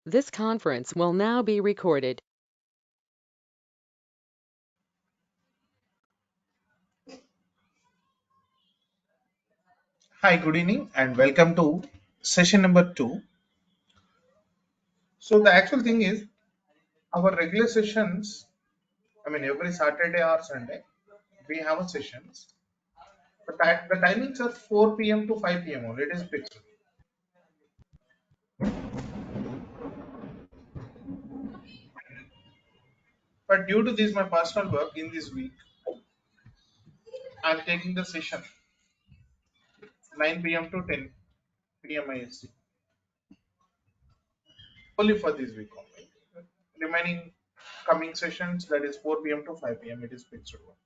This conference will now be recorded. Hi, good evening, and welcome to session number two. So, the actual thing is our regular sessions, every Saturday or Sunday, we have a sessions. But the timings are 4 p.m. to 5 p.m. only, it is fixed. But due to this, my personal work in this week, I'm taking the session 9 p.m. to 10 p.m. IST only for this week only. Remaining coming sessions, that is 4 p.m. to 5 p.m. It is fixed one.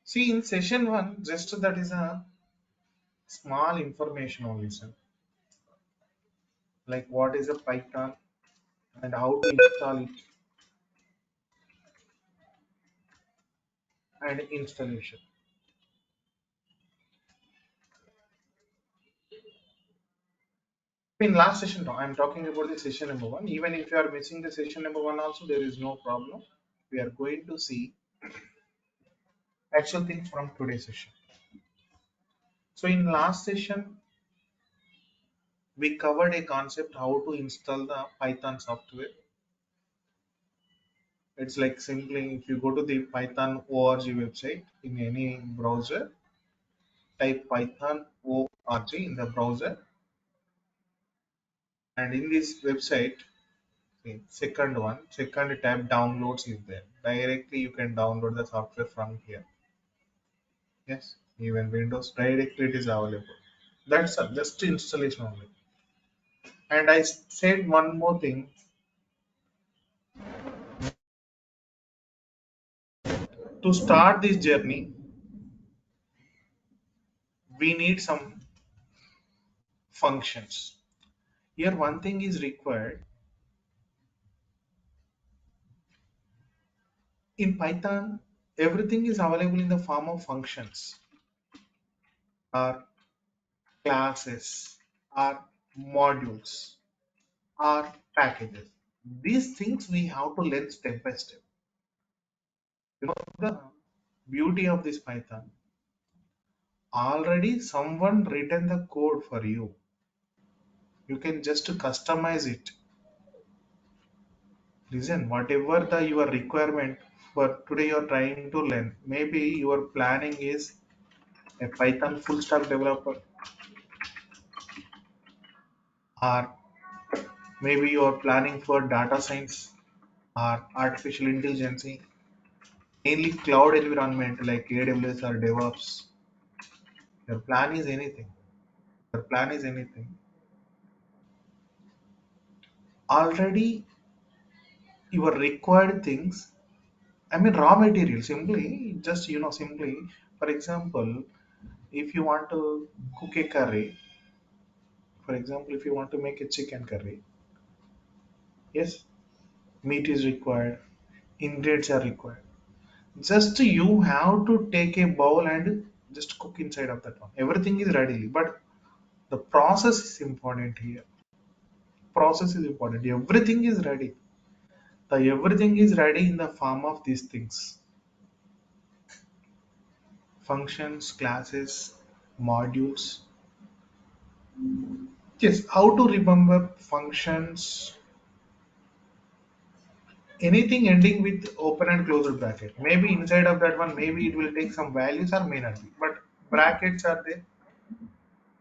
See, in session one, just that is a small information only, sir. Like what is a Python and how to install it and installation. In last session, no, I'm talking about the session number one. Even if you are missing the session number one, also there is no problem. We are going to see actual things from today's session. So in last session, we covered a concept how to install the Python software. It's like simply if you go to the Python org website in any browser, type Python org in the browser, and in this website, okay, second tab downloads is there. Directly you can download the software from here. Yes, even Windows directly it is available. That's just installation only. And I said one more thing. To start this journey, we need some functions. Here one thing is required. In Python, everything is available in the form of functions or classes or modules or packages. These things we have to learn step by step. You know the beauty of this Python. Already someone written the code for you. You can just customize it. Listen, whatever the your requirement for today you're trying to learn. Maybe your planning is a Python full stack developer, or maybe you're planning for data science or artificial intelligence, mainly cloud environment like AWS or DevOps. Your plan is anything. Your plan is anything. Already your required things, raw material, simply, just, simply, for example, if you want to cook a curry, for example, if you want to make a chicken curry, yes, meat is required, ingredients are required. Just you have to take a bowl and just cook inside of that one. Everything is ready, but the process is important here. Process is important. Everything is ready. The everything is ready in the form of these things: functions, classes, modules. Yes, how to remember functions? Anything ending with open and closed bracket. Maybe inside of that one, maybe it will take some values or may not be. But brackets are there.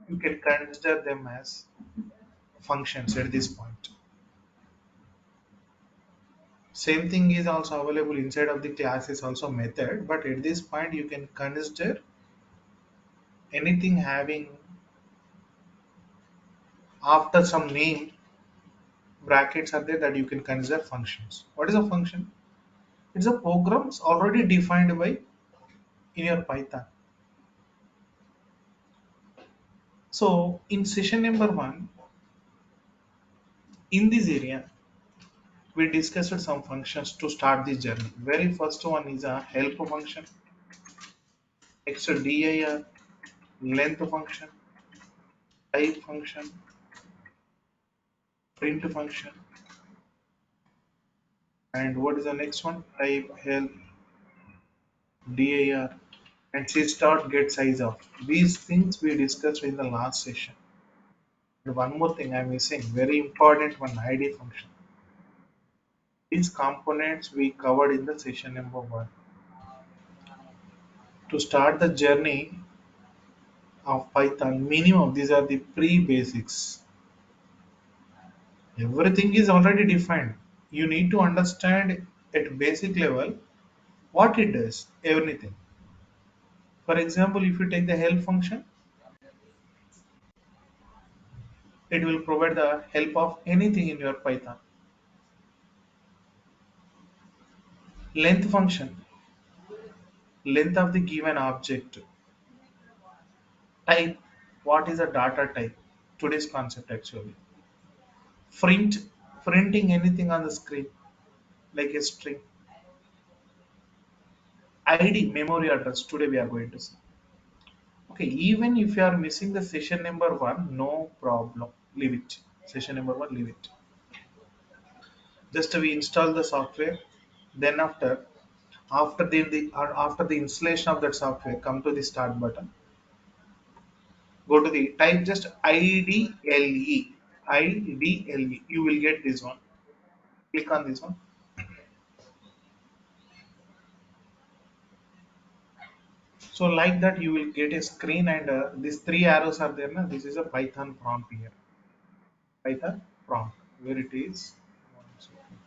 You can consider them as functions at this point. Same thing is also available inside of the class is also method. But at this point, you can consider anything having after some name brackets are there that you can consider functions. What is a function? It's a programs already defined by in your Python. So in session number one, in this area, we discussed some functions to start this journey. Very first one is a help function, next dir, length function, type function, print function, and what is the next one? Type help, dir, and say start get size of. These things we discussed in the last session. And one more thing I'm missing, very important one, id function. These components we covered in the session number one. To start the journey of Python, minimum these are the pre-basics. Everything is already defined. You need to understand at basic level what it does, everything. For example, if you take the help function, it will provide the help of anything in your Python. Length function, length of the given object. Type, what is a data type? Today's concept actually. Print, printing anything on the screen like a string. ID, memory address. Today we are going to see. Okay, even if you are missing the session number one, no problem. Leave it. Session number one, leave it. Just we install the software. Then after the installation of that software, come to the start button. Go to the type just IDLE. IDLE. You will get this one. Click on this one. So like that, you will get a screen and these three arrows are there. Now this is a Python prompt here. Python prompt. Where it is? One second.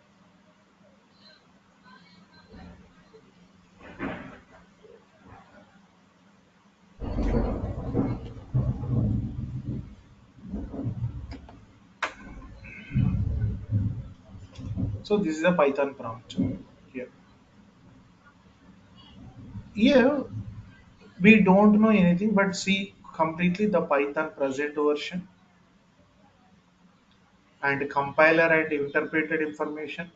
So this is a Python prompt here. Here we don't know anything but see completely the Python present version and compiler and interpreted information.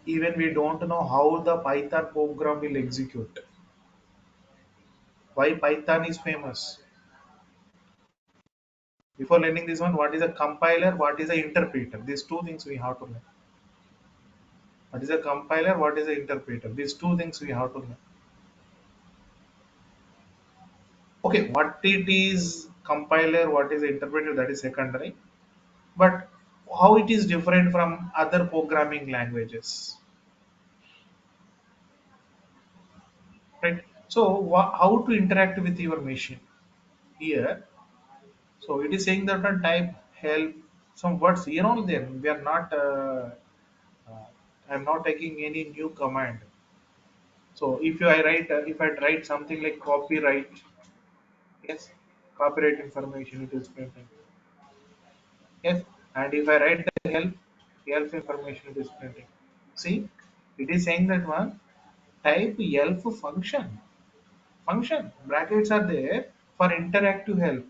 Even we don't know how the Python program will execute. Why Python is famous? Before learning this one, what is a compiler? What is an interpreter? These two things we have to learn. What is a compiler? What is an interpreter? These two things we have to learn. Okay, what it is compiler, what is interpreter, that is secondary. But how it is different from other programming languages, right? So how to interact with your machine here? So it is saying that on type help some words here only. Then we are not. Uh, I'm not taking any new command. So if I write something like copyright, yes, copyright information it is printing. Yes, and if I write the help information it is printing. See, it is saying that one type help function brackets are there for interactive help,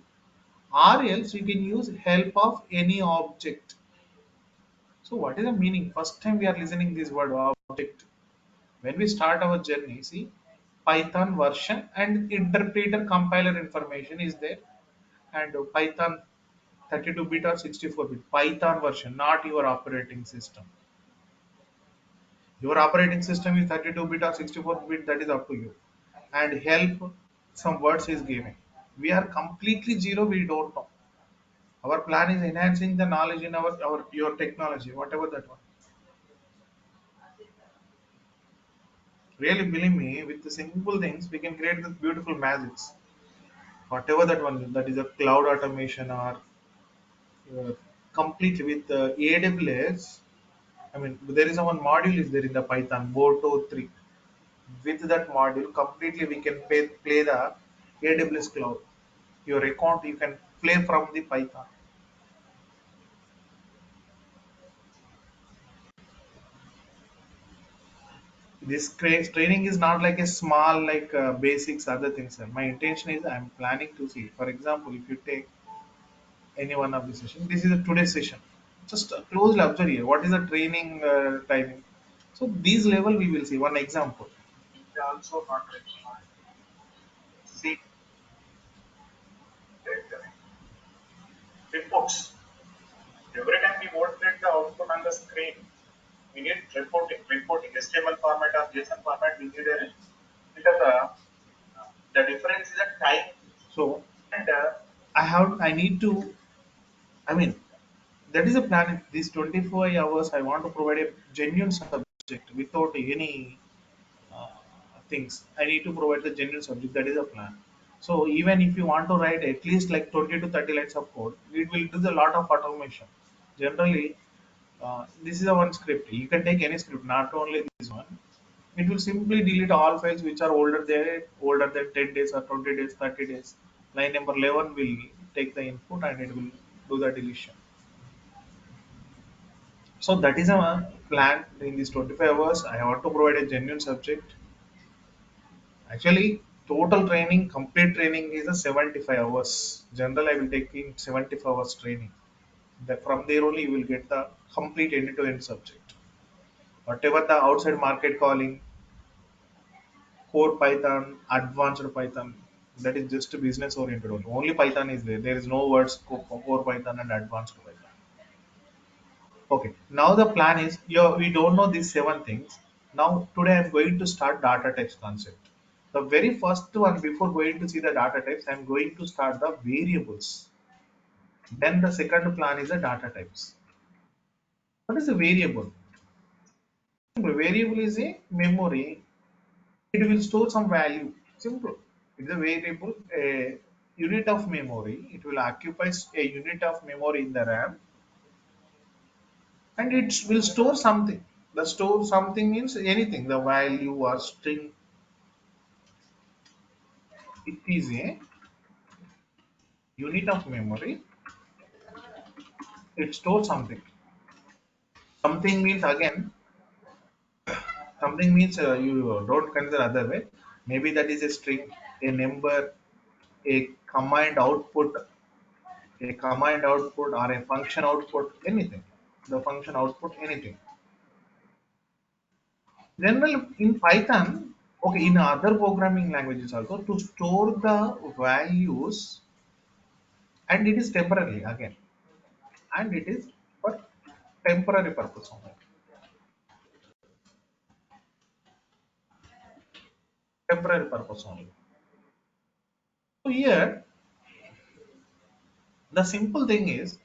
or else you can use help of any object. So what is the meaning? First time we are listening this word object. When we start our journey, see Python version and interpreter compiler information is there, and Python 32-bit or 64-bit Python version, not your operating system. Your operating system is 32-bit or 64-bit, that is up to you. And help, some words is given. We are completely zero, we don't know. Our plan is enhancing the knowledge in our your technology, whatever that one. Really believe me, with the simple things, we can create the beautiful magics. Whatever that one, that is a cloud automation or completely with AWS. I mean, there is a one module is there in the Python, Boto 3. With that module, completely we can play the AWS cloud. Your account you can play from the Python. This training is not like a small like basics other things, sir. My intention is I'm planning to see, for example, if you take any one of the session, this is a today's session, just closely observe here what is the training timing. So these level we will see one example. They also not see reports. Every time we won't get the output on the screen, we need reporting, HTML format or JSON format. We need a because the difference is a time. So and I need to. I mean, that is a plan. These 24 hours, I want to provide a genuine subject without any uh, things. I need to provide the genuine subject. That is a plan. So even if you want to write at least like 20 to 30 lines of code, it will do a lot of automation. Generally, this is a one script. You can take any script, not only this one. It will simply delete all files which are older than 10 days or 20 days, 30 days. Line number 11 will take the input and it will do the deletion. So that is a plan in these 25 hours. I want to provide a genuine subject. Actually, total training, complete training is a 75 hours. General, I will take in 75 hours training. From there only you will get the complete end-to-end subject. Whatever the outside market calling, core Python, advanced Python, that is just business oriented only. Only Python is there. There is no words core Python and advanced Python. Okay, now the plan is we don't know these seven things. Now today I'm going to start data types concept. The very first one before going to see the data types, I'm going to start the variables. Then the second plan is the data types. What is a variable? A variable is a memory. It will store some value. Simple. It's a variable, a unit of memory. It will occupy a unit of memory in the RAM and it will store something. The store something means anything, the value or string. It is a unit of memory. It stores something. Something means again, something means you don't consider other way. Maybe that is a string, a number, a command output, or a function output, anything. The function output, anything. General in Python, okay, in other programming languages also to store the values, and it is temporarily again, and it is for temporary purpose only. Temporary purpose only. So here, the simple thing is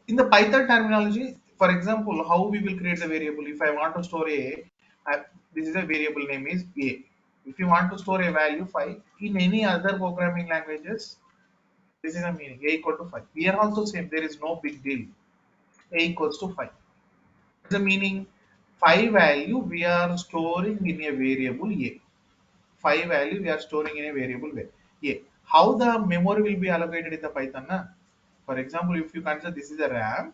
in the Python terminology. For example, how we will create the variable. If I want to store this is a variable name is a. If you want to store a value 5 in any other programming languages, this is a meaning a equal to 5. We are also same. There is no big deal. A equals to 5. The meaning 5 value we are storing in a variable a. 5 value we are storing in a variable way. A. How the memory will be allocated in the Python? Na? For example, if you consider this is a RAM,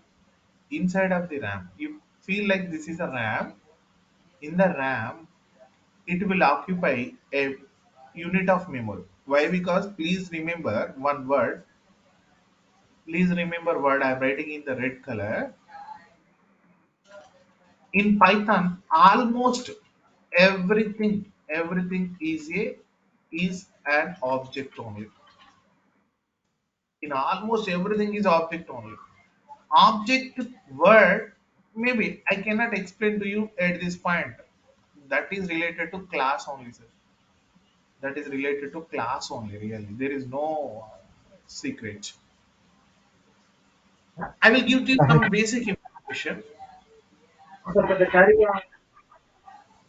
inside of the RAM, you feel like this is a RAM. In the RAM, it will occupy a unit of memory. Why? Because please remember one word. Please remember word I am writing in the red color. In Python, almost everything is an object only. In almost everything is object only. Object word, maybe I cannot explain to you at this point. That is related to class only, sir. That is related to class only. Really, there is no secret. I will give you some basic information.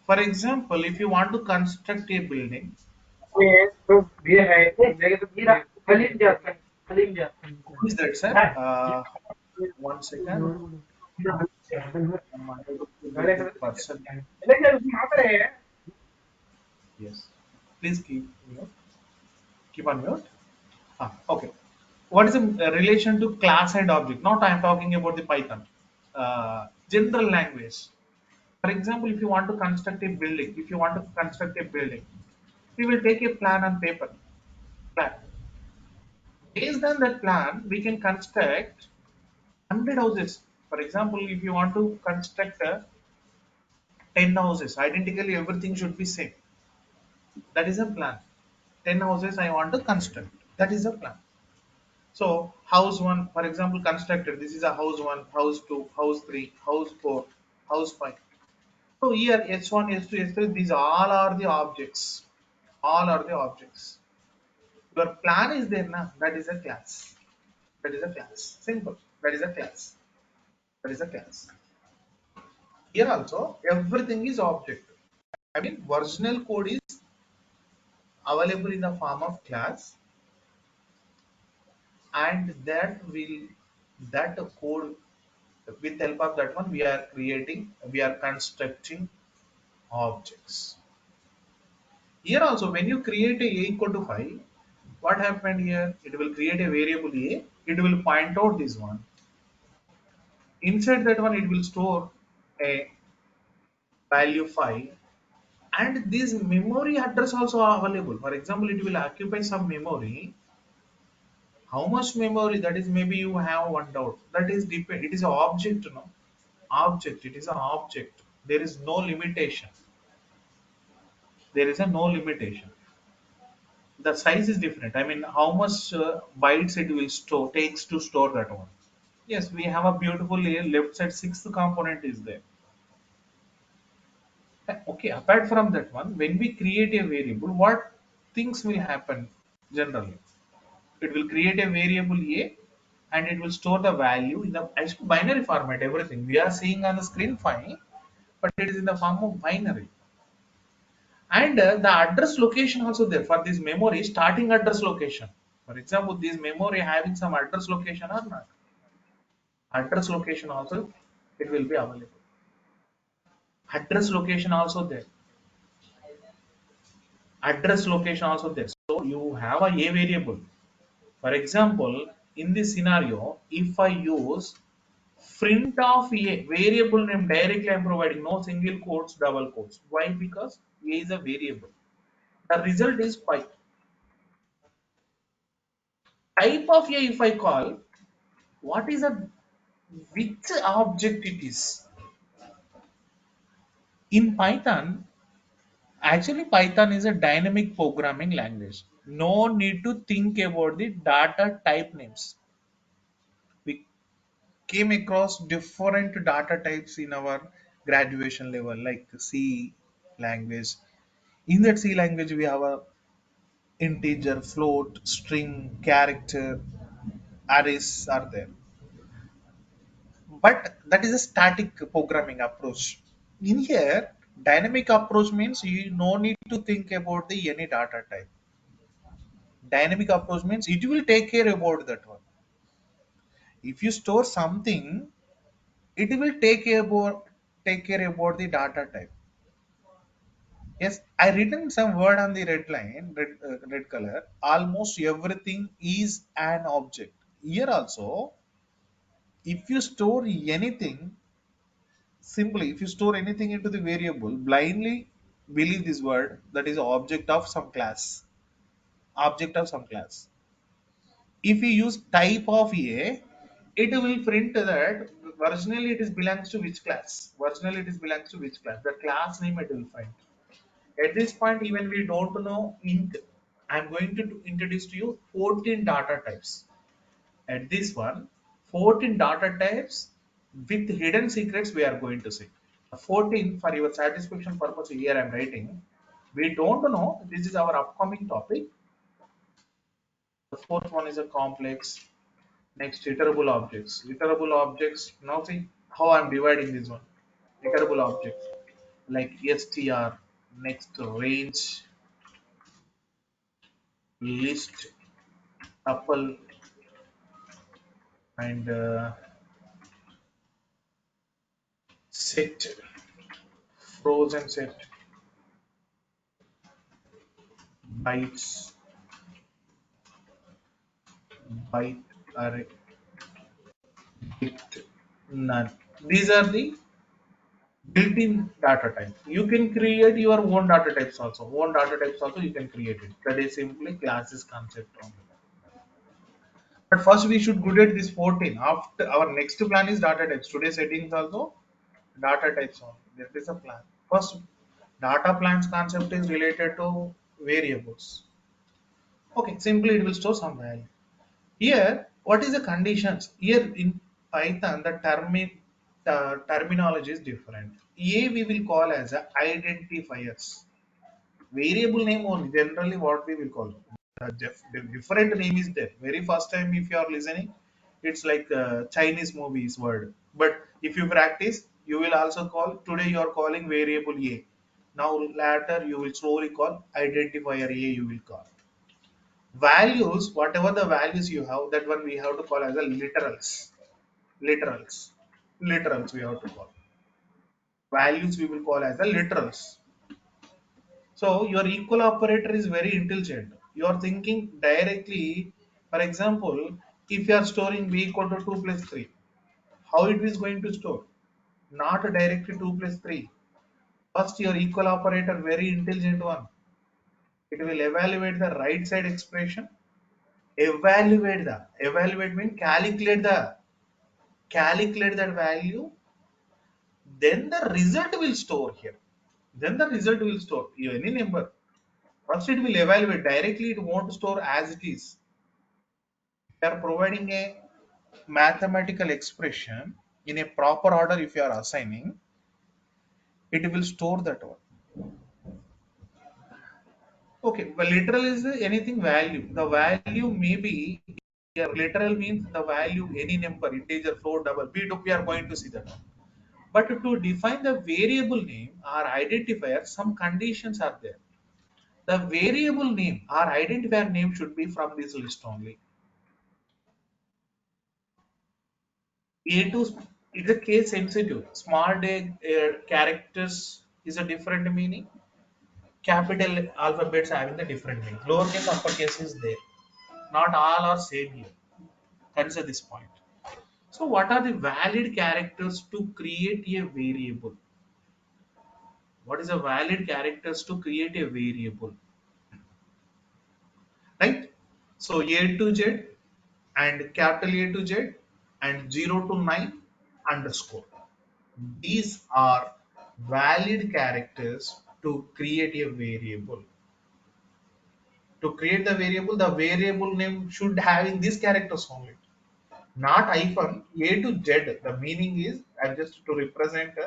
For example, if you want to construct a building, who is that, sir? One second. I'm unable to get the person. Yes. Please mute. Keep on mute. Okay. What is the relation to class and object? Not I am talking about the Python. General language. For example, if you want to construct a building, we will take a plan on paper. Plan. Based on that plan, we can construct 100 houses. For example, if you want to construct 10 houses, identically everything should be same. That is a plan. 10 houses I want to construct. That is a plan. So house one, for example, constructed. This is a house one, house two, house three, house four, house five. So here S1, S2, S3, these all are the objects. All are the objects. Your plan is there now. That is a class. That is a class. Simple. That is a class. That is a class. Here also everything is object. I mean, original code is available in the form of class, and that code, with help of that one, we are constructing objects. Here also, when you create a equal to 5, what happened here? It will create a variable a. It will point out this one. Inside that one, it will store a value 5, and this memory address also available. For example, it will occupy some memory. How much memory? That is, maybe you have one doubt. That is depend. It is an object, no? Object. It is an object. There is no limitation. There is a no limitation. The size is different. I mean, how much bytes it will store takes to store that one. Yes, we have a beautiful left side sixth component is there. Okay, apart from that one, when we create a variable, what things will happen generally? It will create a variable a, and it will store the value in the actual binary format. Everything we are seeing on the screen fine, but it is in the form of binary. And the address location also there for this memory, starting address location. For example, this memory having some address location or not. Address location also it will be available. Address location also there. Address location also there. So you have a variable. For example, in this scenario, if I use print of a variable name directly, I'm providing no single quotes, double quotes. Why? Because a is a variable. The result is pi. Type of a, if I call, what is a which object it is? In Python, actually Python is a dynamic programming language. No need to think about the data type names. We came across different data types in our graduation level, like C language. In that C language, we have a integer, float, string, character, arrays are there. But that is a static programming approach. In here, dynamic approach means you no need to think about the any data type. Dynamic approach means it will take care about that one. If you store something, it will take care about the data type. Yes, I written some word on the red line, red color. Almost everything is an object. Here also, if you store anything, simply if you store anything into the variable, blindly believe this word that is object of some class. Object of some class. If you use type of a, it will print that originally it is belongs to which class. Originally it is belongs to which class. The class name it will find. At this point, even we don't know int. I'm going to introduce to you 14 data types. At this one, 14 data types with hidden secrets we are going to see. 14 for your satisfaction purpose here I'm writing. We don't know. This is our upcoming topic. The fourth one is a complex. Next, iterable objects. Iterable objects. Now see how I'm dividing this one. Iterable objects like str. Next, range, list, tuple, and set, frozen set, bytes, byte array, bit, none. These are the built-in data type. You can create your own data types also. Own data types also you can create it. That is simply classes concept only. But first we should good at this 14. After our next plan is data types. Today settings also data types only. That is a plan. First data plans concept is related to variables. Okay, simply it will store some value. Here, what is the conditions? Here in Python, the terminology is different. A we will call as a identifiers. Variable name only. Generally, what we will call the different name is there. Very first time, if you are listening, it's like Chinese movies word. But if you practice, you will also call. Today, you are calling variable A. Now later, you will slowly call identifier A. You will call values, whatever the values you have, that one we have to call as a literals literals we have to call values, we will call as a literals. So your equal operator is very intelligent. You are thinking directly. For example, if you are storing b equal to 2 plus 3, how it is going to store? Not directly 2 plus 3. First, your equal operator, very intelligent one, it will evaluate the right side expression. Evaluate means calculate that value, then the result will store here. Then the result will store any number. First, it will evaluate directly, it won't store as it is. We are providing a mathematical expression in a proper order. If you are assigning, it will store that one. Okay, well, literal is anything value. The value may be here. Literal means the value, any number, integer, float, double. We are going to see that. But to define the variable name or identifier, some conditions are there. The variable name or identifier name should be from this list only. A2 is a case sensitive. Small characters is a different meaning. Capital alphabets having the different meaning. Lowercase, uppercase is there. Not all are same here. Consider this point. So, what are the valid characters to create a variable? What is a valid characters to create a variable? Right? So A to Z and capital A to Z and 0 to 9 underscore. These are valid characters to create a variable. To create the variable name should have in these characters only. Not hyphen A to Z. The meaning is just to represent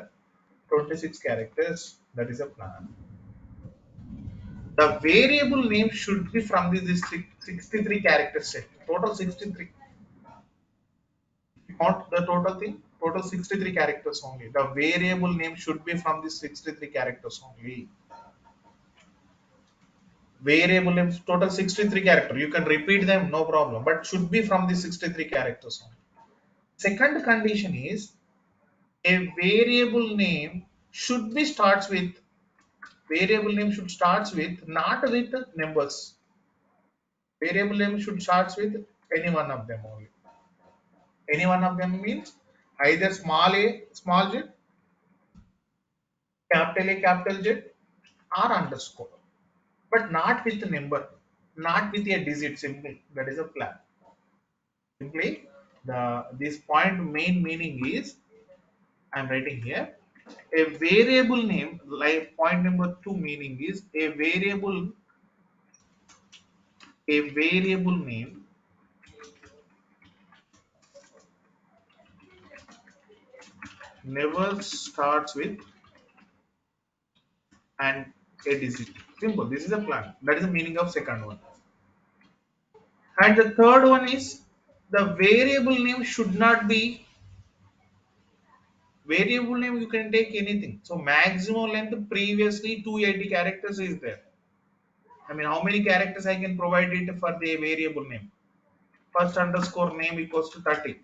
26 characters. That is a plan. The variable name should be from this 63 character set. Total 63. Not the total thing, total 63 characters only. The variable name should be from the 63 characters only. Variable names total 63 character. You can repeat them, no problem, but should be from the 63 characters only. Second condition is a variable name should starts with not with numbers. Variable name should starts with any one of them only. Any one of them means either small z, capital Z, or underscore, but not with a number, not with a digit. Simply, that is a plan. Simply, the this point main meaning is I am writing here. A variable name, like point number two meaning is a variable name never starts with an a digit. Simple. This is a plan. That is the meaning of second one. And the third one is the variable name should not be variable name. You can take anything. So maximum length previously 280 characters is there. I mean, how many characters I can provide it for the variable name? First underscore name equals to 30.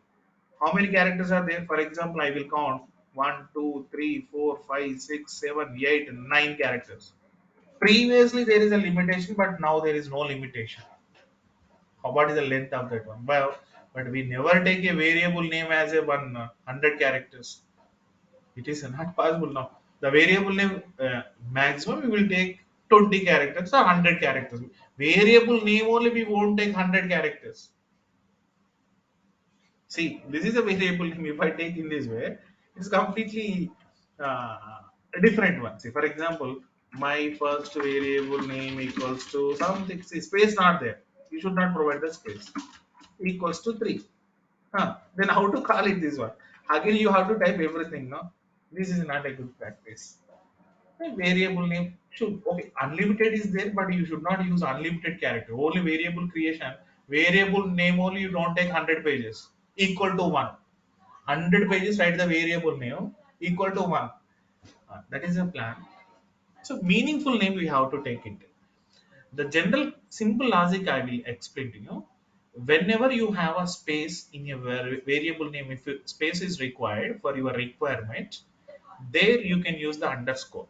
How many characters are there? For example, I will count 1, 2, 3, 4, 5, 6, 7, 8, 9 characters. Previously there is a limitation, but now there is no limitation. What is the length of that one? Well, but we never take a variable name as a 100 characters. It is not possible now. The variable name maximum we will take 20 characters or 100 characters. Variable name only we won't take 100 characters. See, this is a variable name. If I take in this way, it's completely a different one. See, for example, my first variable name equals to something. See, space not there. You should not provide the space. Equals to 3. Huh. Then how to call it this one? Again, you have to type everything. No, this is not a good practice. A variable name should okay. Unlimited is there, but you should not use unlimited character. Only variable creation. Variable name only you don't take 100 pages equal to 1. 100 pages write the variable name equal to 1. That is a plan. So meaningful name we have to take it. The general simple logic I will explain to you. Whenever you have a space in your variable name, if space is required for your requirement, there you can use the underscore.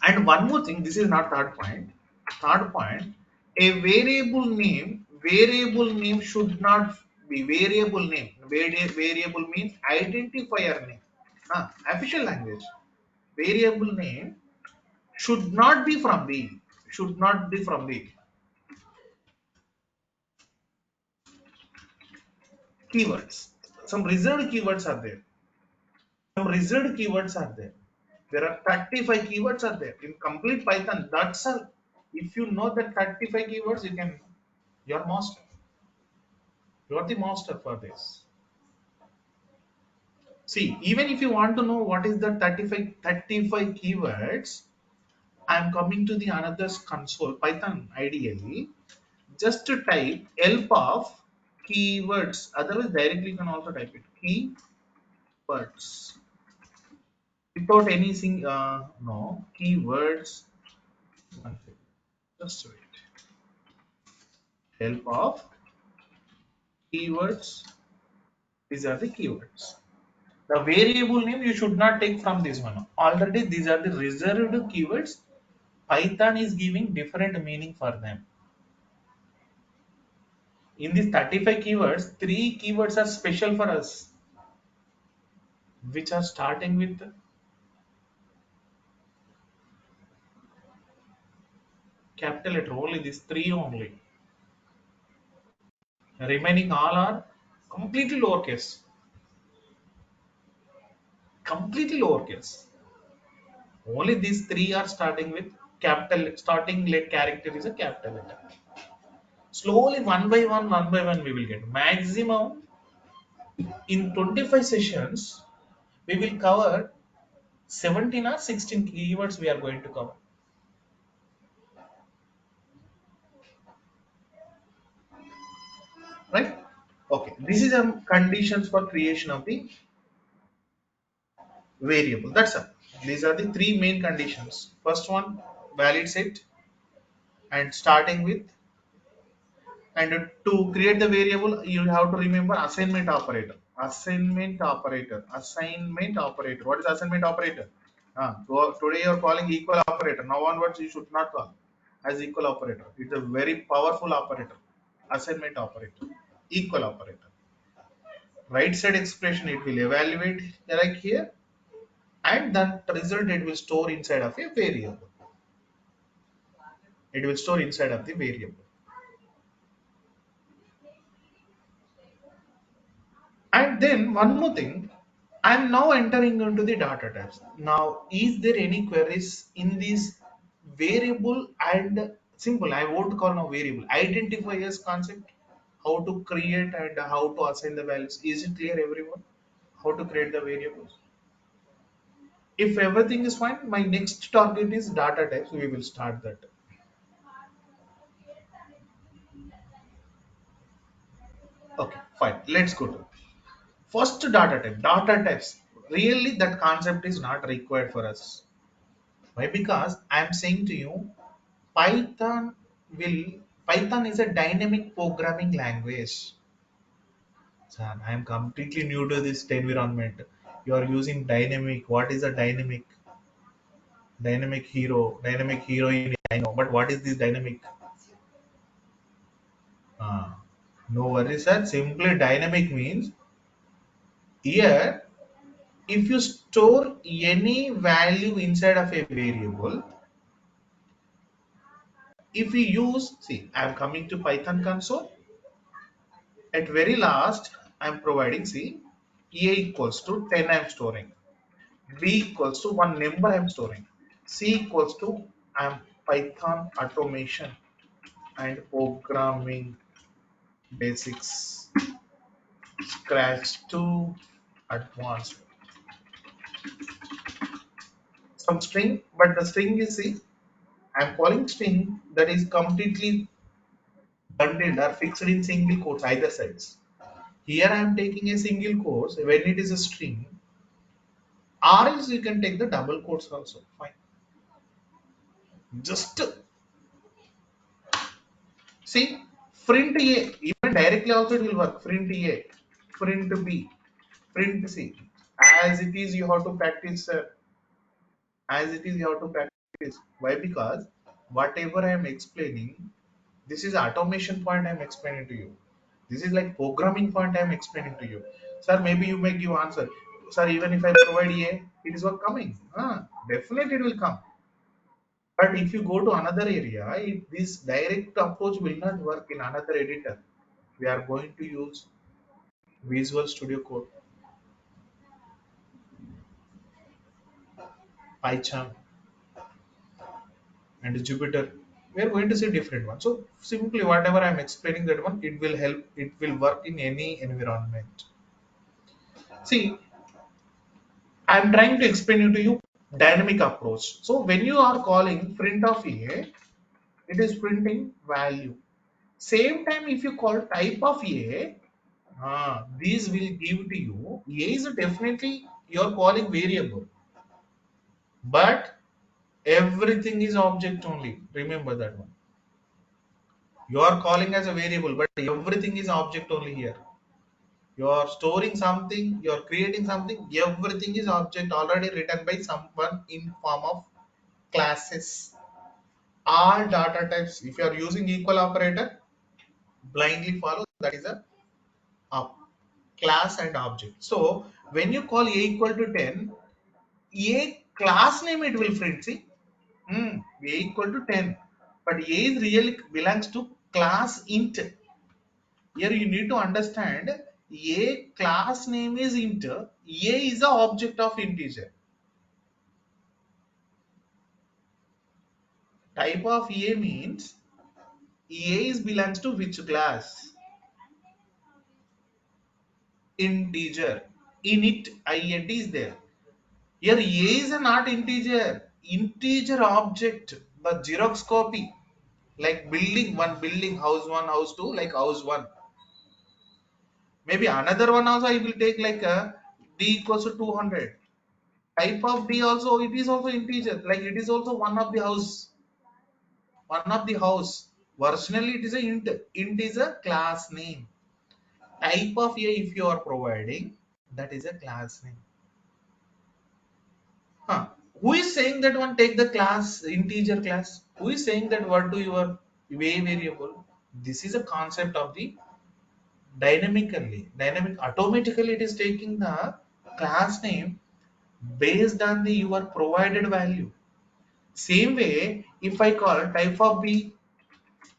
And one more thing, this is not third point. Third point, a variable name should not be variable name. Variable means identifier name. Official language. Variable name should not be from the should not be from the keywords. Some reserved keywords are there. Some reserved keywords are there. There are 35 keywords are there in complete Python. That's all. If you know that 35 keywords, you can you're master. You're the master for this. See, even if you want to know what is the 35 keywords, I'm coming to the another console, Python ideally. Just to type help of keywords. Otherwise, directly you can also type it. Keywords. Without anything, no. Keywords. One second. Just wait. Help of keywords. These are the keywords. The variable name you should not take from this one. Already these are the reserved keywords. Python is giving different meaning for them. In these 35 keywords, 3 keywords are special for us, which are starting with capital letter. Only these 3 only. Remaining all are completely lowercase. Completely lowercase. Only these 3 are starting with capital. Starting character is a capital letter. Slowly, one by one, we will get maximum in 25 sessions. We will cover 17 or 16 keywords we are going to cover. Right? Okay. This is a conditions for creation of the variable. That's all. These are the 3 main conditions. First one, valid set and starting with and to create the variable you have to remember assignment operator. Assignment operator. What is assignment operator? Today you are calling equal operator. Now onwards you should not call as equal operator. It's a very powerful operator. Assignment operator. Equal operator. Right side expression it will evaluate like here, and then result it will store inside of a variable. It will store inside of the variable. And then one more thing, I'm now entering into the data types. Now, is there any queries in this variable and simple? I won't call now variable. Identifiers concept, how to create and how to assign the values. Is it clear, everyone? How to create the variables? If everything is fine, my next target is data types. We will start that. Okay, fine. Let's go to first data type. Data types. Really, that concept is not required for us. Why? Because I'm saying to you, Python will Python is a dynamic programming language. So I'm completely new to this environment. You are using dynamic. What is a dynamic? Dynamic hero, dynamic heroine. I know, but what is this dynamic? Uh, no worries, sir. Simply dynamic means here if you store any value inside of a variable, if we use, see, I'm coming to Python console. At very last, I'm providing, see, A equals to 10 I'm storing. B equals to one number I'm storing. C equals to I'm Python automation and programming basics scratch to advanced. Some string, but the string is, see, I'm calling string that is completely bundled or fixed in single quotes either sides. Here I am taking a single quotes when it is a string, or else you can take the double quotes also. Fine. Just see, print A, even directly also it will work. Print A, print B, print C. As it is, you have to practice. As it is, you have to practice. Why? Because whatever I am explaining, this is automation point I am explaining to you. This is like programming point I am explaining to you. Sir, maybe you may give answer. Sir, even if I provide A, it is not coming. Definitely it will come. But if you go to another area, this direct approach will not work in another editor. We are going to use Visual Studio Code, PyCharm, and Jupyter. We are going to see different ones. So simply whatever I am explaining that one, it will help. It will work in any environment. See, I am trying to explain you to you dynamic approach. So when you are calling print of A, it is printing value. Same time, if you call type of A, these will give to you. A is definitely you're calling variable, but everything is object only. Remember that one. You are calling as a variable, but everything is object only here. You are storing something, you are creating something, everything is object already written by someone in form of classes. All data types, if you are using equal operator, blindly follow that is a up class and object. So when you call A equal to 10, A class name it will print. See, A equal to 10, but A is really belongs to class int. Here you need to understand A class name is int. A is the object of integer. Type of A means A is belongs to which class? Integer. Init int is there. Here A is a not integer. Integer object. The Xerox copy. Like building one building, house one, house two, like house one. Maybe another one also I will take like a D equals to 200. Type of D also, it is also integer. Like it is also one of the house. One of the house. Originally it is a int. Int is a class name. Type of A if you are providing, that is a class name. Who is saying that one take the class integer class? Who is saying that what do your way variable? This is a concept of the dynamic automatically it is taking the class name based on the your provided value. Same way, if I call type of B,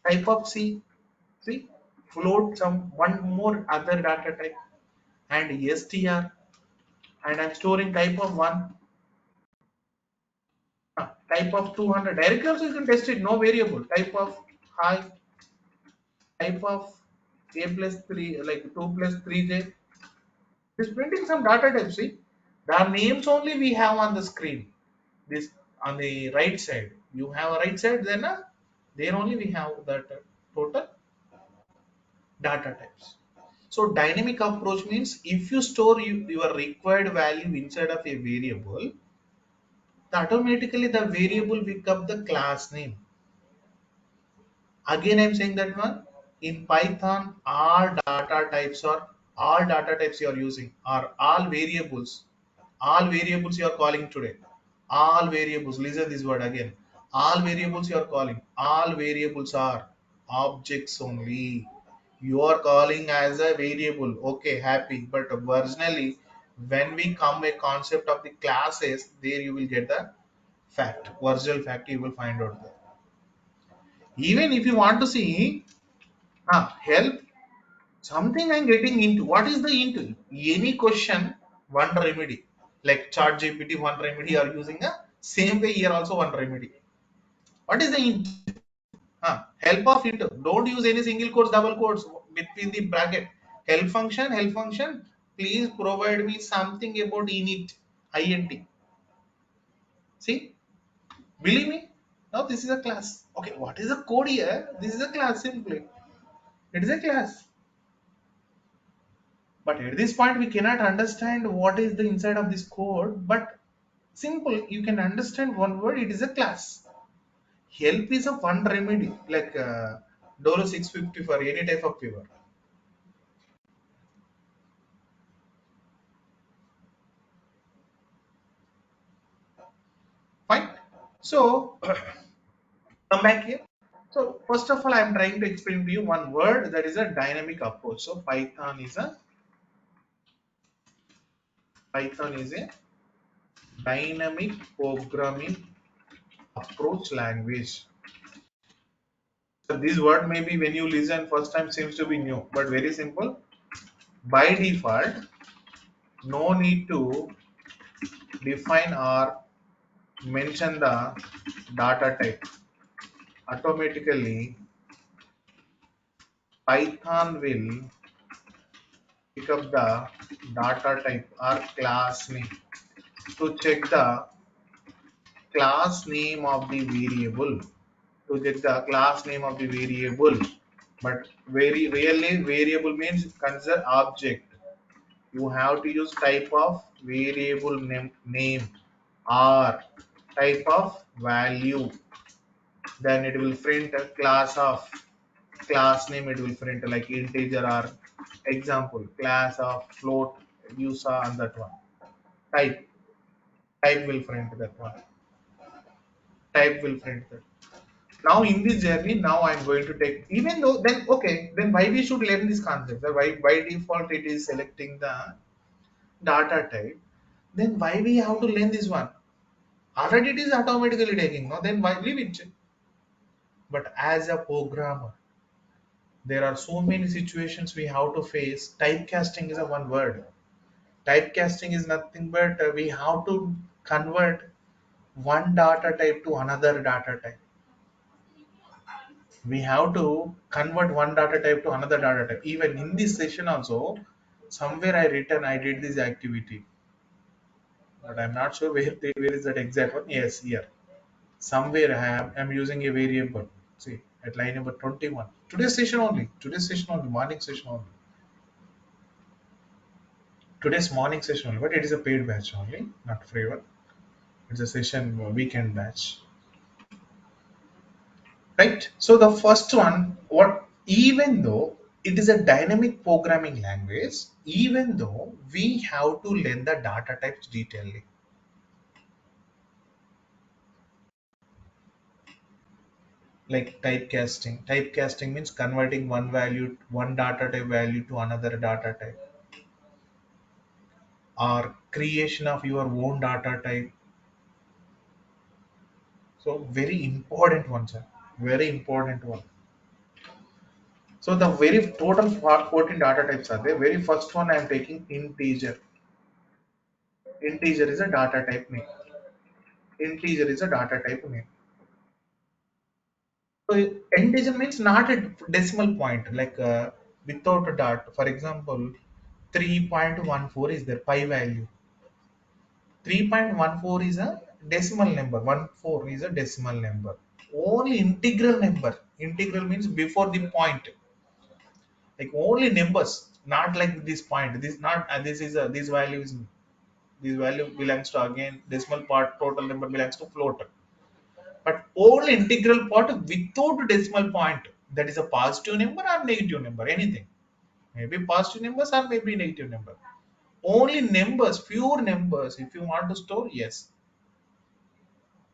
type of C, see, float some one more other data type and str, and I'm storing type of one, type of 200. Directly also you can test it, no variable. Type of high, type of a plus 3, like 2 plus 3j. It's printing some data types. See, the names only we have on the screen. This on the right side. You have a right side, then there only we have that total data types. So dynamic approach means if you store your required value inside of a variable, automatically the variable become the class name. Again, I'm saying that one in Python, all data types you are using are all variables. All variables you are calling today. All variables. Listen this word again. All variables you are calling. All variables are objects only. You are calling as a variable. Okay, happy. But originally, When we come a concept of the classes, there you will get the fact, original fact you will find out there. Even if you want to see help, something I'm getting into. What is the into? Any question, one remedy. Like chart GPT, one remedy are using a same way here also one remedy. What is the int? Help of into. Don't use any single quotes, double quotes between the bracket. Help function. Please provide me something about init, int. See, believe me. Now this is a class. Okay, what is the code here? This is a class simply. It is a class. But at this point, we cannot understand what is the inside of this code. But simple, you can understand one word. It is a class. Help is a one remedy, like Dolo 650 for any type of fever. Fine. So come back here. So first of all, I am trying to explain to you one word that is a dynamic approach. So Python is a dynamic programming approach language. So this word maybe when you listen first time seems to be new, but very simple. By default, no need to define or mention the data type. Automatically, Python will pick up the data type or class name to check the class name of the variable. To check the class name of the variable. But very really variable means consider object. You have to use type of variable name or type of value, then it will print a class of class name, it will print like integer or example class of float you saw on that one. Type type will print that one. Type will print that. Now in this journey, now I'm going to take, even though then okay, then why we should learn this concept? Why by default it is selecting the data type, then why we have to learn this one? Already it is automatically taking, no, then why leave it? But as a programmer, there are so many situations we have to face. Typecasting is a one word. Typecasting is nothing but we have to convert one data type to another data type. We have to convert one data type to another data type. Even in this session also, somewhere I did this activity, but I'm not sure where is that exact one. Yes, here. Somewhere I'm using a variable. See, at line number 21. Today's session only, morning session only. Today's morning session only, but it is a paid batch only, not free one. It's a session weekend batch, right? So the first one, what even though it is a dynamic programming language, even though we have to learn the data types detailedly, like typecasting. Typecasting means converting one data type value to another data type, or creation of your own data type. So very important one, sir. Very important one. So the very total 14 data types are there. Very first one I am taking integer. Integer is a data type name. Integer is a data type name. So integer means not a decimal point, like without a dot. For example, 3.14 is there pi value. 3.14 is a decimal number. 14 is a decimal number. Only integral number. Integral means before the point. Like only numbers, not like this point. This not this is a this value is this value belongs to again decimal part. Total number belongs to float. But all integral part without decimal point, that is a positive number or negative number, anything. Maybe positive numbers or maybe negative number. Only numbers, pure numbers. If you want to store, yes.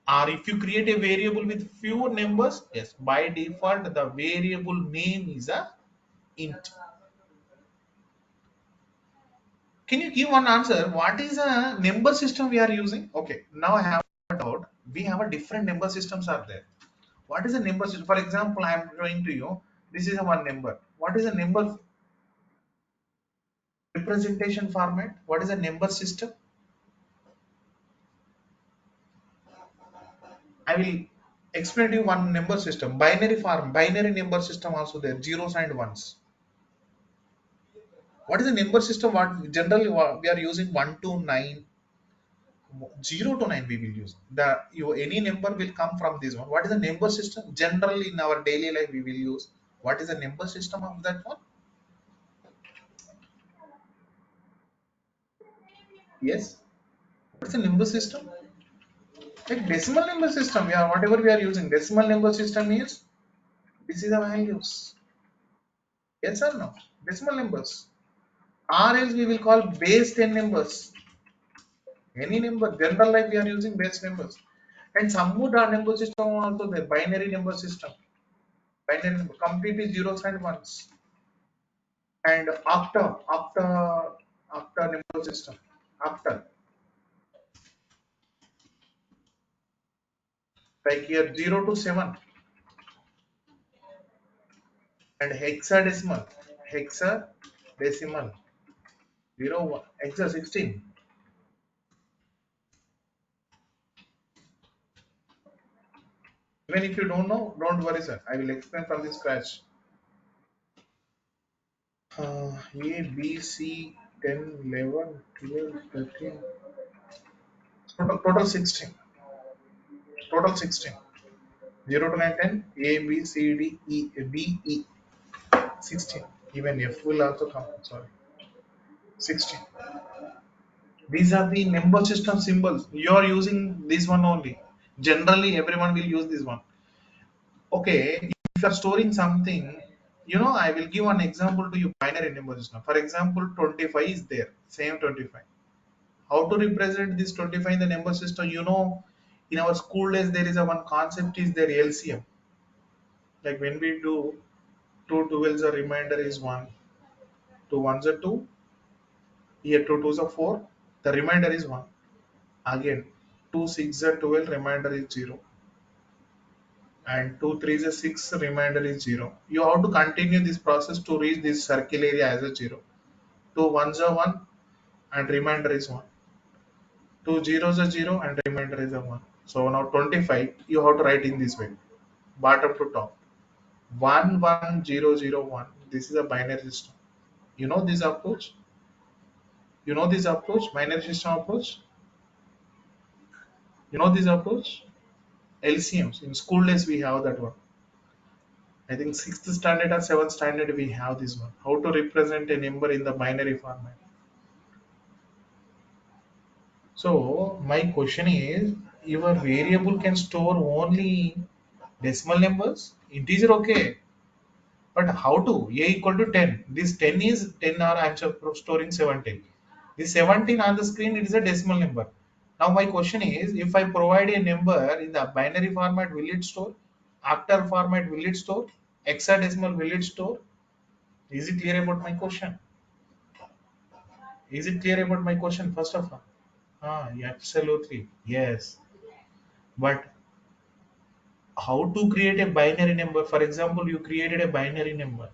Or if you create a variable with few numbers, yes. By default, the variable name is a int. Can you give one answer? What is a number system we are using? Okay, now I have a doubt. We have a different number systems are there. What is a number system? For example, I am showing to you. This is a one number. What is a number representation format? What is a number system? I will explain to you one number system. Binary form, binary number system also there. Zeros and ones. What is a number system? What generally we are using 1 to 9, 0 to 9 we will use. Any number will come from this one. What is the number system? Generally in our daily life we will use. What is the number system of that one? Yes. What's the number system? Like decimal number system. Yeah, whatever we are using. Decimal number system is this is the values. Yes or no? Decimal numbers. Or else we will call base 10 numbers. Any number. General life we are using base numbers. And some would are number system also there. Binary number system. Binary number. Completely zeros and ones. And octa number system. Octal. Like here 0 to 7. And hexadecimal. Hexadecimal. 0 1. Hexa 16. Even if you don't know, don't worry, sir. I will explain from the scratch. A, B, C, 10, 11, 12, 13. Total 16. Total 16. 0 to 9, 10. A, B, C, D, E, B, E. 16. Even F will also come. Sorry. 16. These are the number system symbols. You are using this one only. Generally, everyone will use this one. Okay, if you are storing something, I will give one example to you binary number system. For example, 25 is there, same 25. How to represent this 25 in the number system? In our school days, there is a one concept is there LCM. Like when we do two twelves, a remainder is one, two ones are two, here two twos are four, the remainder is one. Again, two six are 12, remainder is zero, and 2 3 is a 6, remainder is 0. You have to continue this process to reach this circle area as a 0. 2 1s are 1 and remainder is 1. 2 zeros are 0 and remainder is a 1. So now 25 you have to write in this way, bottom to top. 1 1 0 0 1. This is a binary system. You know this approach? You know this approach? Binary system approach? You know this approach? LCMs. In school days we have that one. I think 6th standard or 7th standard we have this one. How to represent a number in the binary format. So my question is, your variable can store only decimal numbers? Integer okay, but how to? A equal to 10. This 10 is 10 or I'm storing 17. This 17 on the screen it is a decimal number. Now my question is, if I provide a number in the binary format, will it store? Octal format, will it store? Hexadecimal, will it store? Is it clear about my question? Is it clear about my question first of all? Yeah, absolutely. Yes. But how to create a binary number? For example, you created a binary number.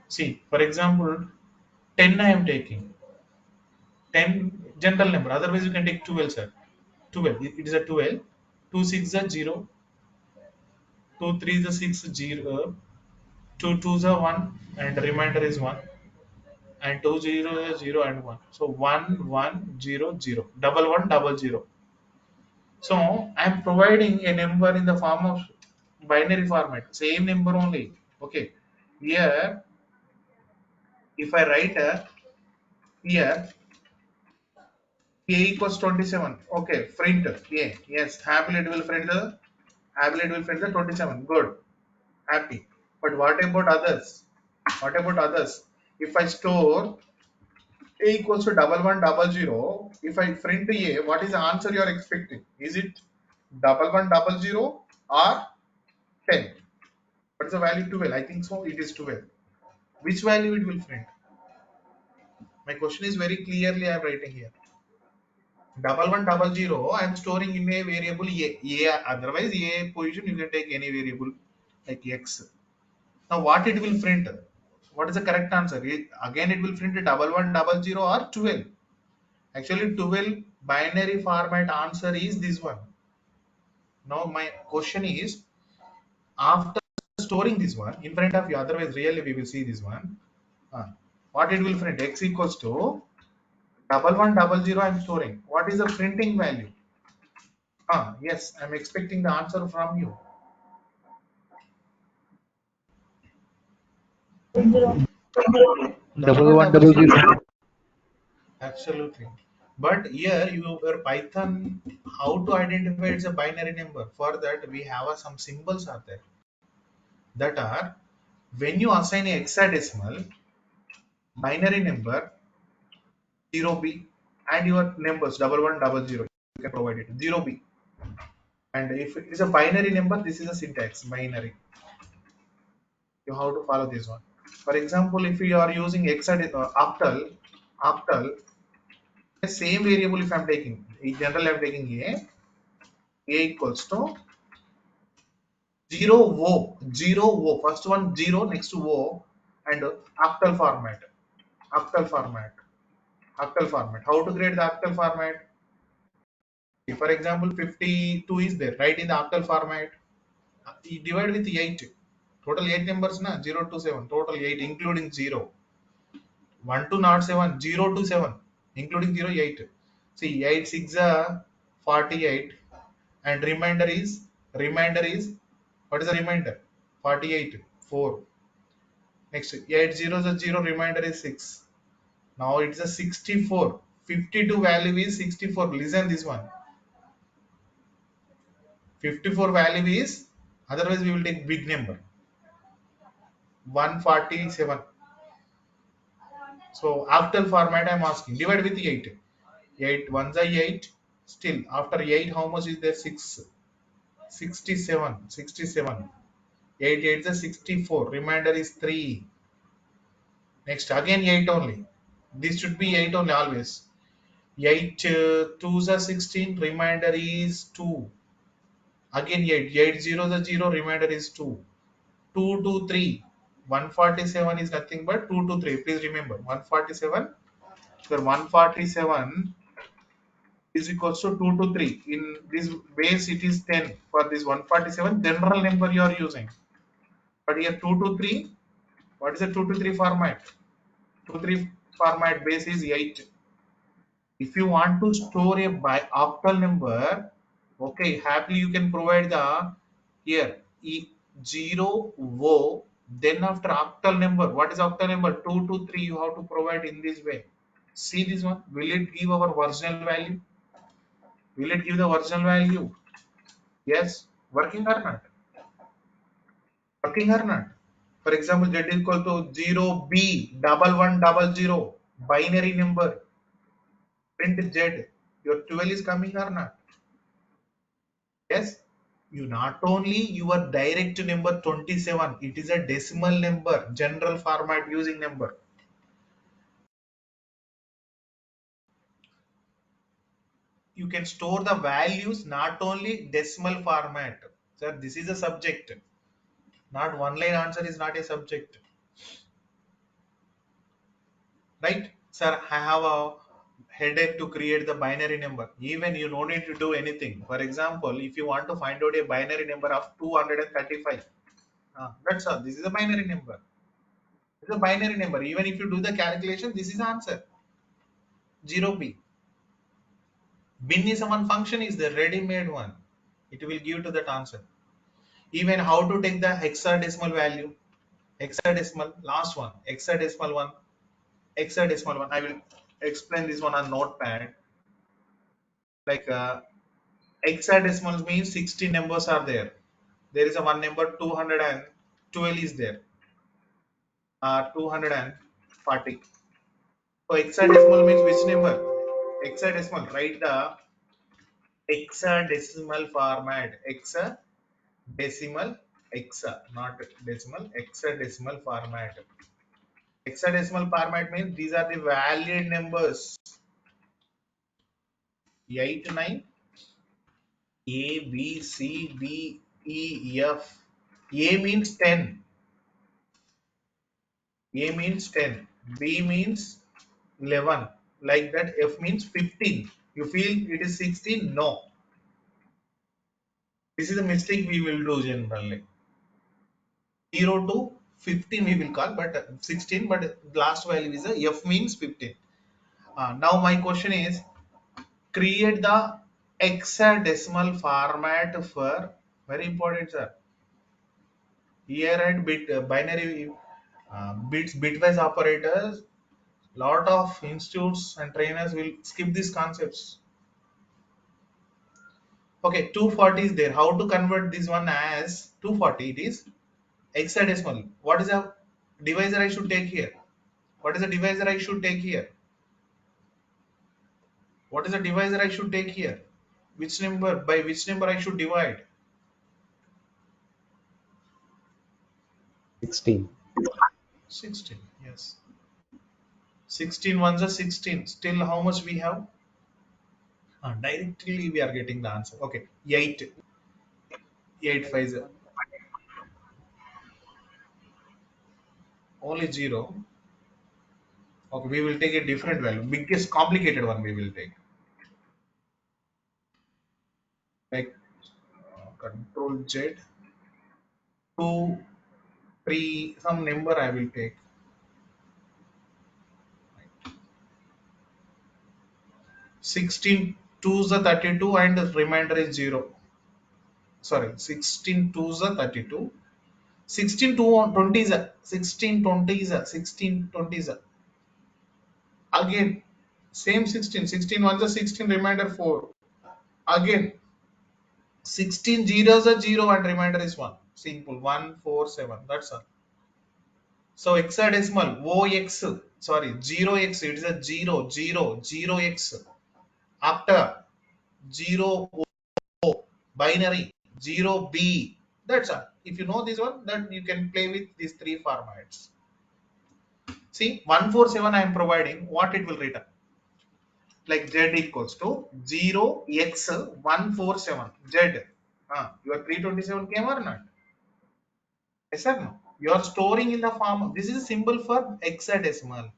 See, for example, 10 I am taking. 10 general number. Otherwise, you can take 12, sir. 12. It is a 12. 2 6 are 0. 2 3 is a 6 0. 2 2s are 1. And the remainder is 1. And 2 0 is 0 and 1. So 1 1 0 0. Double 1 double 0. So I am providing a number in the form of binary format, same number only. Okay. Here, if I write here A equals 27. Okay, print A. Yes, happily it will print the 27. Good. Happy. But what about others? What about others? If I store A equals to double one double zero, if I print A, what is the answer you are expecting? Is it double one double zero or 10? What is the value? 12? I think so. It is 12. Which value it will print? My question is very clearly I am writing here. 1100 I am storing in a variable a, otherwise a position you can take any variable like x. Now what it will print? What is the correct answer? Again it will print 1100 or 12. Actually 12 binary format answer is this one. Now my question is, after storing this one in front of you, otherwise really we will see this one. uh, what it will print? X equals to 1100 I'm storing. What is the printing value? Yes, I'm expecting the answer from you. Double Double one one double double zero. zero. Absolutely. But here your Python, how to identify it's a binary number. For that we have some symbols are there. That are, when you assign a hexadecimal binary number 0b and your numbers 1100, you can provide it 0b. And if it is a binary number, this is a syntax binary. You have to follow this one. For example, if you are using octal, the same variable if I'm taking, in general I'm taking a equals to 0 O, 0 O, first one 0 next to O, and octal format, octal format, octal format. How to create the octal format? For example, 52 is there, right, in the octal format. You divide with 8. Total 8 numbers, na? 0 to 7. Total 8, including 0. 1 to not 7, 0 to 7, including 0, 8. See, 8 6 are 48, and remainder is what is the remainder? 48, 4. Next, 8 zeros are 0, remainder is 6. Now it's a 64. 52 value is 64. Listen this one. 54 value is, otherwise we will take big number. 147. So octal format I'm asking. Divide with 8. 8 ones are 8. Still after 8 how much is there? 6. 67. 67. 8 8 is 64. Remainder is 3. Next again 8 only. This should be 8 only always. 8 2s are 16. Remainder is 2. Again 8. 8 zeros are 0. Remainder is 2. 2 to 3. 147 is nothing but 2 to 3. Please remember 147. So 147 is equals to 2 to 3. In this base it is 10. For this 147 general number you are using. But here 2 to 3, what is the 2 to 3 format? 2 3 format base is 8. If you want to store a octal number, okay, happily you can provide the here 0 O, then after octal number. What is octal number? 2 to 3 you have to provide in this way. See this one. Will it give our original value? Will it give the original value? Yes. Working or not? Working or not? For example, z is equal to 0b 1100 binary number. Print z. Your 12 is coming or not? Yes. You not only your direct number 27, it is a decimal number, general format using number. You can store the values not only decimal format. Sir, this is a subject. Not one line answer is not a subject. Right? Sir, I have a headache to create the binary number. Even you no need to do anything. For example, if you want to find out a binary number of 235, that's all. This is a binary number. It's a binary number. Even if you do the calculation, this is answer. 0b. Bin is one function is the ready-made one. It will give to that answer. Even how to take the hexadecimal value. Hexadecimal, last one. Hexadecimal one. Hexadecimal one. I will explain this one on notepad. Like hexadecimal means 60 numbers are there. There is a one number 212 is there. 240. So hexadecimal means which number? Hexadecimal. Write the hexadecimal format. Hexadecimal, hexa, not decimal. Hexadecimal format. Hexadecimal format means these are the valid numbers. 8, 9, A, B, C, D, E, F. A means 10. A means 10. B means 11. Like that, F means 15. You feel it is 16? No. This is a mistake we will do generally. 0 to 15 we will call, but 16, but last value is a F means 15. Now my question is, create the hexadecimal format for, very important sir, here at bit binary bits bitwise operators. Lot of institutes and trainers will skip these concepts. Okay, 240 is there. How to convert this one as 240? It is hexadecimal. What is the divisor I should take here? What is the divisor I should take here? What is the divisor I should take here? Which number, by which number I should divide? 16. 16. Yes. 16 ones are 16. Still, how much we have? Directly we are getting the answer. Okay. 8. 8 5 is only 0. Okay. We will take a different value. Biggest complicated one we will take. Like control Z. 2, 3. Some number I will take. 16 2s are 32 and the remainder is 0. Sorry. 16 2s are 32. 16 20 is a 16 20 is a 16 20 is a again same 16 16 ones are 16 remainder 4 again 16 zeros are 0 and remainder is 1 simple 147 that's all. So hexadecimal ox sorry 0x it is a 0 after 0 o binary 0b that's all. If you know this one then you can play with these three formats. See 147 I am providing what it will return like z equals to 0x147 z. Your 327 came or not? Yes or no? You are storing in the form. This is a symbol for hexadecimal.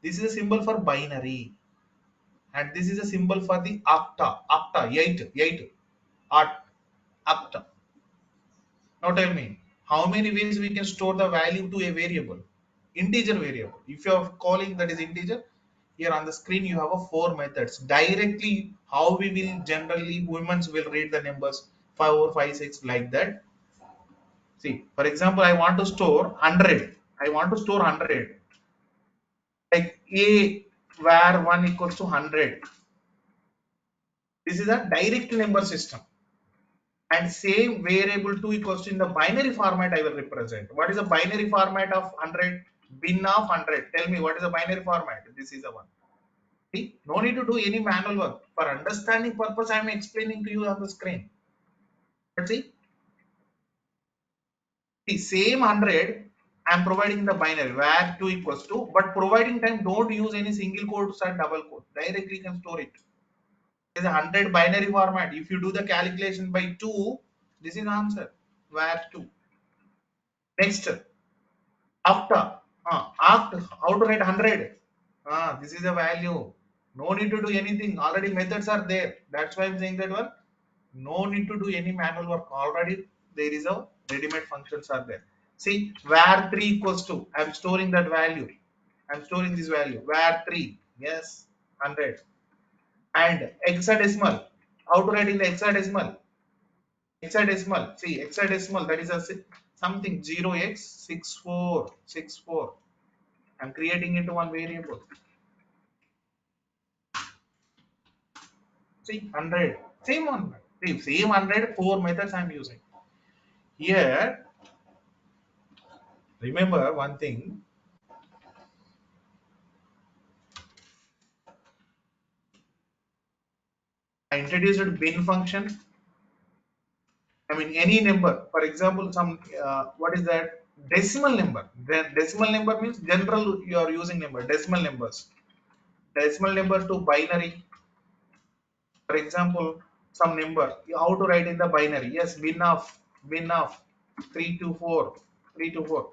This is a symbol for binary, and this is a symbol for the octa. Octa 8 octa. Now tell me, how many ways we can store the value to a variable, integer variable. If you are calling that is integer, here on the screen you have a 4 methods. Directly, how we will generally humans will read the numbers 5 or 5 6 like that. See, for example, I want to store 100. I want to store 100. Like a where 1 equals to 100. This is a direct number system. And same variable 2 equals to in the binary format I will represent. What is the binary format of 100? Bin of 100. Tell me what is the binary format? This is the one. See, no need to do any manual work. For understanding purpose, I am explaining to you on the screen. But see same 100 I am providing in the binary where 2 equals to, but providing time don't use any single quotes and double quote. Directly you can store it. It is a 100 binary format. If you do the calculation by 2, this is answer. Where 2. Next, after. After, how to write 100? This is a value. No need to do anything. Already methods are there. That's why I'm saying that one. No need to do any manual work. Already there is a ready-made functions are there. See, where 3 equals to. I'm storing that value. I'm storing this value. Where 3. Yes, 100. And hexadecimal. How to write in the hexadecimal? Hexadecimal. See, hexadecimal, that is a something 0x6464. I'm creating into one variable. See, 100. Same one. See, same 100, 4 methods I'm using. Here, remember one thing. I introduced bin function. I mean, any number. For example, some what is that? Decimal number. Then decimal number means general you are using number. Decimal numbers. Decimal number to binary. For example, some number. How to write in the binary? Yes, bin of 324, 324.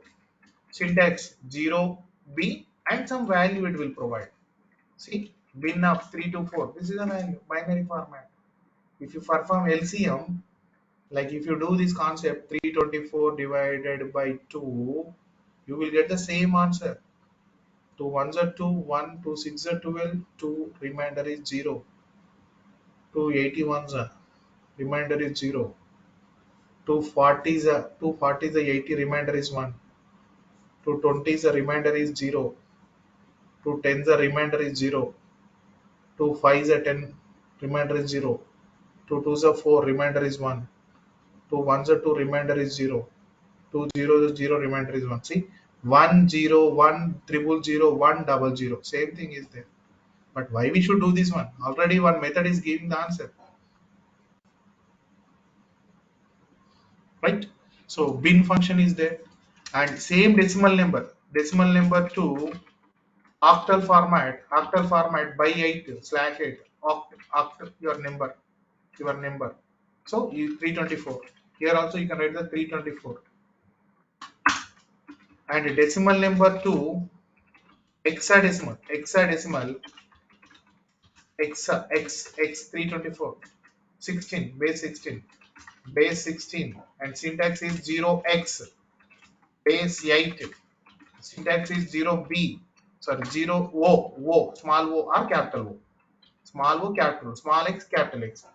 Syntax 0 B and some value it will provide. See, bin of 324. This is a value, binary format. If you perform LCM, like if you do this concept 324 divided by 2, you will get the same answer. 2 ones are 2, 1, 2 6 are 12, 2 remainder is 0, 2 81s are remainder is 0, 2 40s are 80 remainder is 1, 2 20s a remainder is 0, 2 10s a remainder is 0, 2 5s a 10 remainder is 0, 2 2s a 4 remainder is 1, 2 ones a 2 remainder is 0, 2 zeros is 0 remainder is 1. See, 1 0 1 triple 0 1 double 0, same thing is there. But why we should do this one? Already one method is giving the answer, right? So bin function is there, and same decimal number to octal format by 8 slash 8 oct your number. So you 324. Here also you can write the 324 and decimal number to hexadecimal x 324 16 base 16 and syntax is 0x base 8. Syntax is 0b, sorry 0o small o or capital O, small o capital, small x,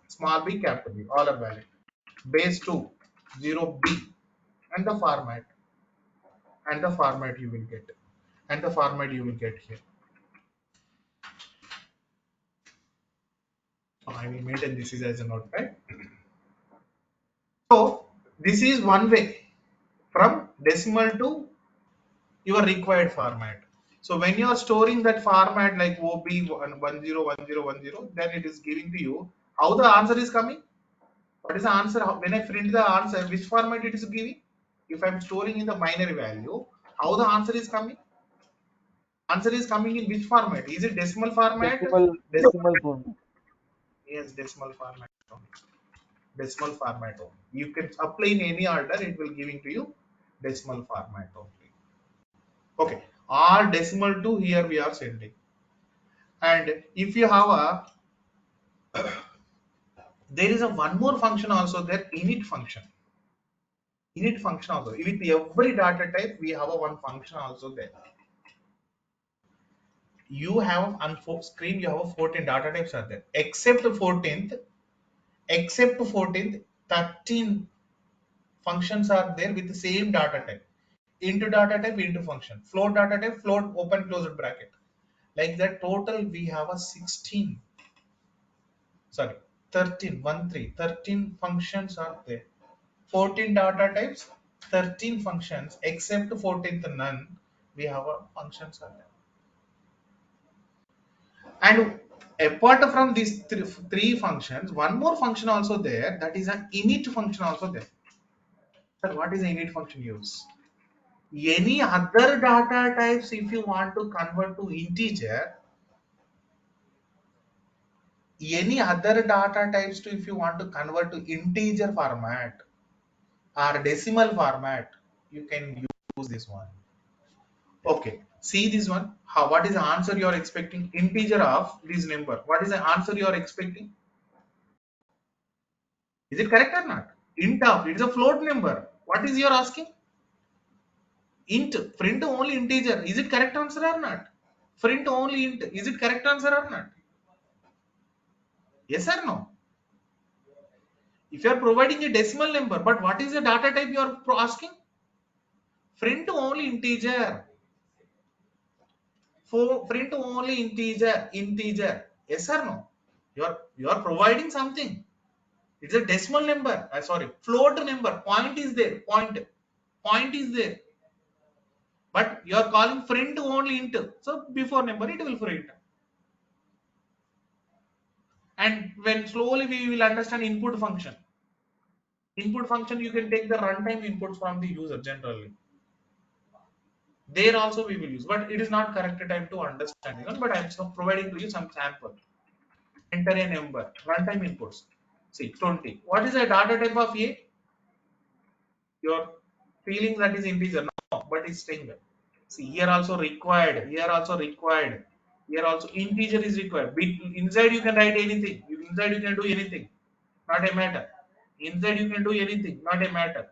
small b capital B, all are valid. Base 2 0b and the format you will get here. So I will maintain this is as a notepad. So this is one way from decimal to your required format. So when you are storing that format like OB101010, then it is giving to you how the answer is coming. What is the answer? When I print the answer, which format it is giving? If I'm storing in the binary value, how the answer is coming? Answer is coming in which format? Is it decimal format? Decimal format. Yes, decimal format. Decimal format only. You can apply in any order, it will giving to you decimal format only. Okay, all decimal to here we are sending. And if you have a, there is a one more function also there, init function. Init function also. With every data type, we have a one function also there. You have on screen, you have a 14 data types are there. Except 14th, 13 functions are there with the same data type. Into data type, into function. Float data type, float open closed bracket. Like that, total we have a 16. Sorry, 13, 1, 3, 13 functions are there. 14 data types, 13 functions, except 14th none, we have a functions are there. And apart from these three functions, one more function also there, that is an init function also there. Sir, what is the init function use? Any other data types, if you want to convert to integer, any other data types to if you want to convert to integer format or decimal format, you can use this one. Okay, see this one. How? What is the answer you are expecting? Integer of this number. What is the answer you are expecting? Is it correct or not? Int of it's a float number. What is you are asking? Int print only integer. Is it correct answer or not? Print only int. Is it correct answer or not? Yes or no? If you are providing a decimal number, but what is the data type you are asking? Print only integer. For print only integer. Yes or no? You are providing something. It's a decimal number. Sorry, float number. Point is there. Point is there. But you are calling print only int. So before number it will print. And when slowly we will understand input function. Input function you can take the runtime inputs from the user generally. There also we will use, but it is not correct time to understand even. But I'm so providing to you some sample. Enter a number. Runtime inputs. See 20. What is the data type of A? You're feeling that is integer. No, but it's string. See here also required. Here also required. Here also integer is required. Inside you can write anything. Inside you can do anything. Not a matter. Inside you can do anything. Not a matter.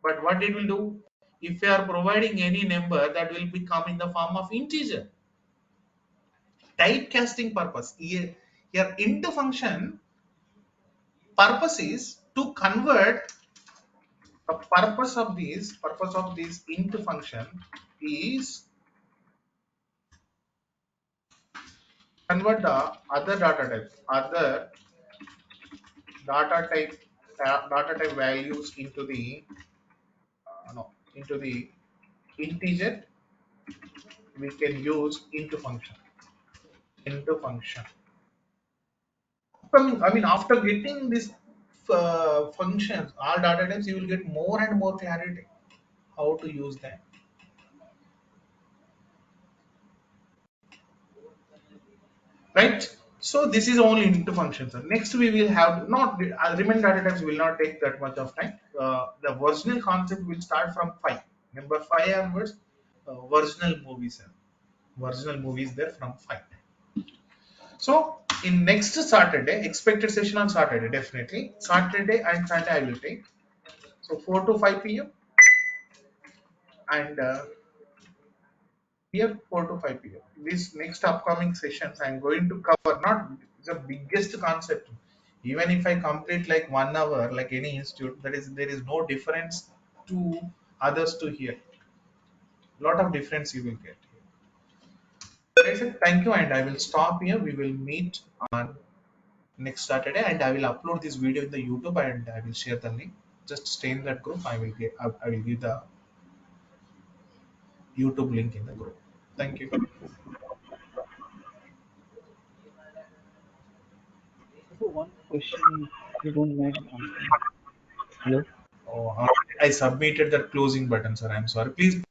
But what it will do? If you are providing any number, that will become in the form of integer. Typecasting purpose. Here into function purpose is to convert. The purpose of this into function is convert the data type data type values into the no into the integer. We can use into function. I mean, after getting this functions, all data types, you will get more and more clarity how to use them. Right? So this is only into functions. Next, we will have not remaining data types will not take that much of time. The original concept will start from five. Number five onwards, original movies. Original movies there from five. So in next Saturday, expected session on Saturday, definitely Saturday and Sunday I will take. So 4 to 5 p.m. and here 4 to 5 p.m. These next upcoming sessions I'm going to cover not the biggest concept. Even if I complete like 1 hour, like any institute, there is no difference to others to here. Lot of difference you will get here. I said thank you and I will stop here. We will meet on next Saturday and I will upload this video in the YouTube and I will share the link. Just stay in that group. I will give the YouTube link in the group. Thank you. So one question, if you don't mind answering. Hello? Oh, I submitted that closing button, sir. I'm sorry. Please